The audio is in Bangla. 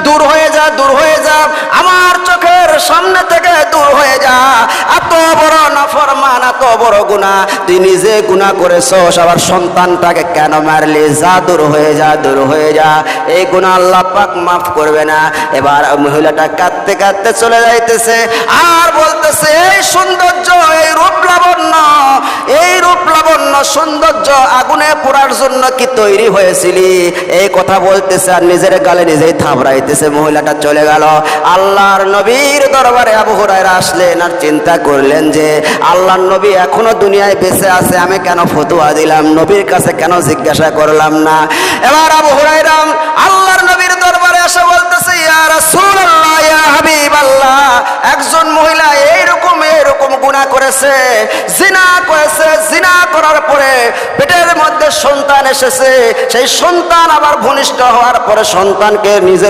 দূর হয়ে যা, দূর হয়ে যা, আমার চোখের সামনে থেকে দূর হয়ে যা। এত বড় নাফরমান, এত বড় গুনাহ, তুই নিজে গুনাহ করেছস, আবার সন্তানটাকে কেন মারলি? যা, দূর হয়ে যা, দূর হয়ে যা, এই গুনাহ আল্লাহ পাক মাফ করবে না। এবার মহিলাটা কাঁদতে কাঁদতে চলে যাইতেছে আর বলতেছে, এই সৌন্দর্য, এই রূপ লাবণ্য, এই রূপ লাবণ্য সৌন্দর্য আগুনে পোড়ার জন্য কি তৈরি হয়েছিলি? এই কথা বলতেছে আর নিজের গালে নিজেই থাবড়াইতেছে। মহিলাটা চলে গেল। আল্লাহর নবীর দরবারে আবু হুরায়রা আসলেন আর চিন্তা করলেন যে আল্লাহর নবী এখনো দুনিয়ায় বেঁচে আছে, আমি কেন ফতোয়া দিলাম, নবীর কাছে কেন জিজ্ঞাসা করলাম না। এবার আবু হুরায়রা আল্লাহর নবীর দরবারে এসে বলতেছে, ইয়া রাসূলুল্লাহ, ইয়া হাবিবাল্লাহ, একজন মহিলা এইরকম গুনাহ করেছে, জিনা করেছে, জিনা করার পরে পেটের মধ্যে সন্তান এসেছে, সেই সন্তান আবার ভূমিষ্ঠ হওয়ার পরে সন্তানকে নিজের